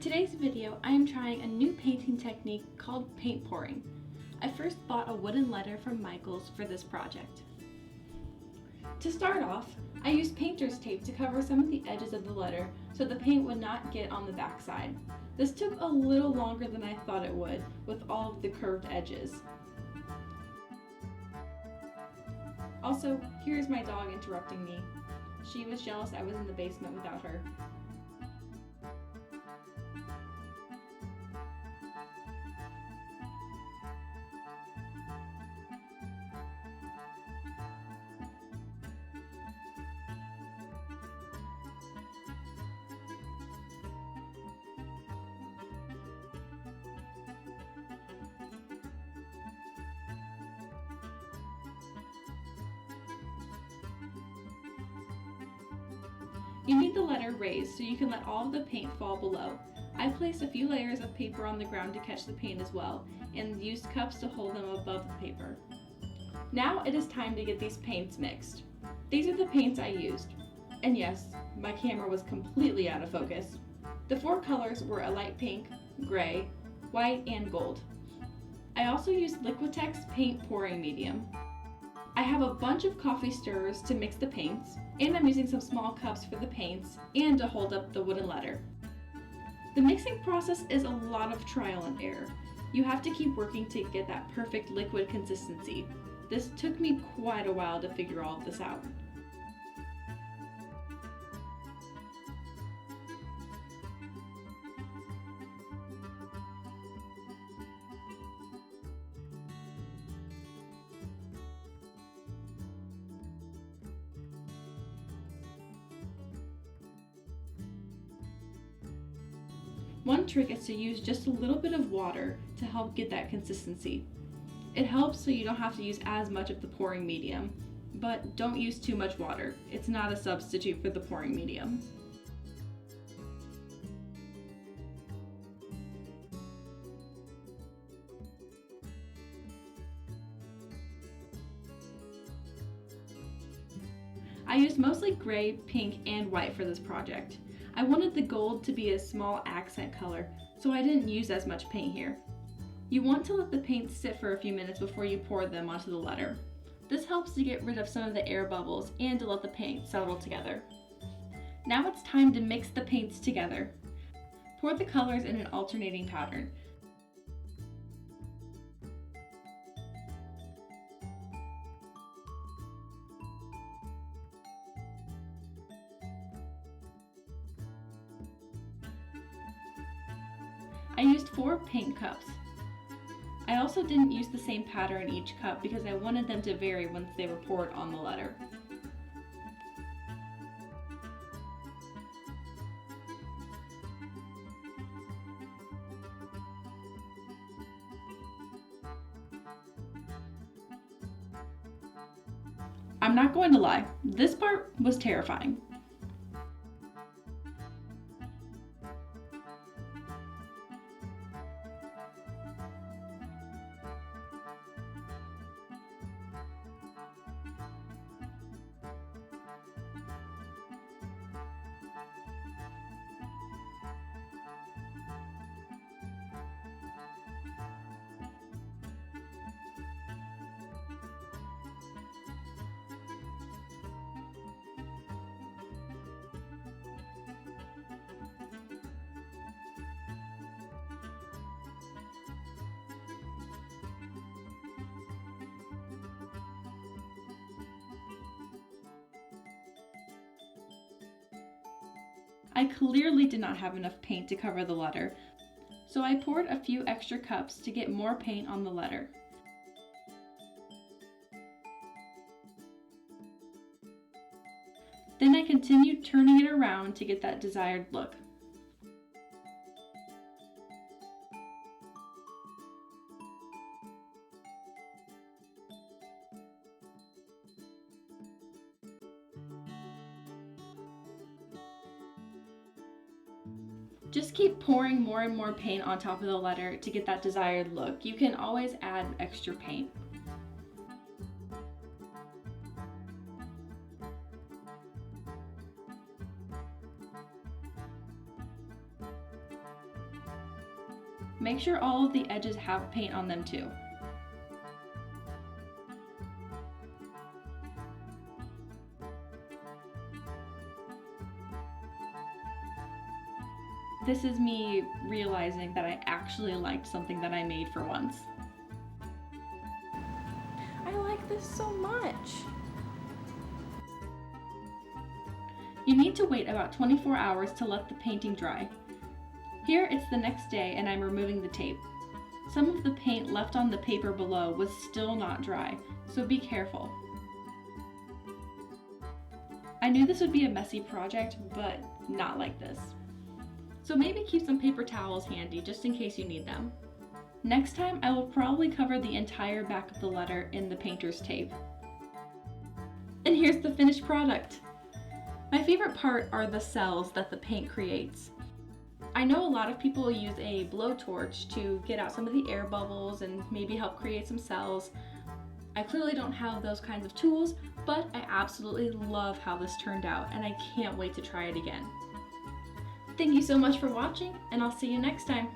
today's video, I am trying a new painting technique called paint pouring. I first bought a wooden letter from Michael's for this project. To start off, I used painter's tape to cover some of the edges of the letter so the paint would not get on the backside. This took a little longer than I thought it would with all of the curved edges. Also, here's my dog interrupting me. She was jealous I was in the basement without her. You need the letter raised so you can let all of the paint fall below. I placed a few layers of paper on the ground to catch the paint as well, and used cups to hold them above the paper. Now it is time to get these paints mixed. These are the paints I used. And yes, my camera was completely out of focus. The four colors were a light pink, gray, white, and gold. I also used Liquitex paint pouring medium. I have a bunch of coffee stirrers to mix the paints, and I'm using some small cups for the paints and to hold up the wooden letter. The mixing process is a lot of trial and error. You have to keep working to get that perfect liquid consistency. This took me quite a while to figure all of this out. One trick is to use just a little bit of water to help get that consistency. It helps so you don't have to use as much of the pouring medium, but don't use too much water. It's not a substitute for the pouring medium. I used mostly gray, pink, and white for this project. I wanted the gold to be a small accent color, so I didn't use as much paint here. You want to let the paint sit for a few minutes before you pour them onto the letter. This helps to get rid of some of the air bubbles and to let the paint settle together. Now it's time to mix the paints together. Pour the colors in an alternating pattern. I used 4 paint cups. I also didn't use the same pattern in each cup because I wanted them to vary once they were poured on the letter. I'm not going to lie, this part was terrifying. I clearly did not have enough paint to cover the letter, so I poured a few extra cups to get more paint on the letter. Then I continued turning it around to get that desired look. Just keep pouring more and more paint on top of the letter to get that desired look. You can always add extra paint. Make sure all of the edges have paint on them too. This is me realizing that I actually liked something that I made for once. I like this so much. You need to wait about 24 hours to let the painting dry. Here it's the next day and I'm removing the tape. Some of the paint left on the paper below was still not dry, so be careful. I knew this would be a messy project, but not like this. So maybe keep some paper towels handy just in case you need them. Next time I will probably cover the entire back of the letter in the painter's tape. And here's the finished product. My favorite part are the cells that the paint creates. I know a lot of people use a blowtorch to get out some of the air bubbles and maybe help create some cells. I clearly don't have those kinds of tools, but I absolutely love how this turned out and I can't wait to try it again. Thank you so much for watching, and I'll see you next time.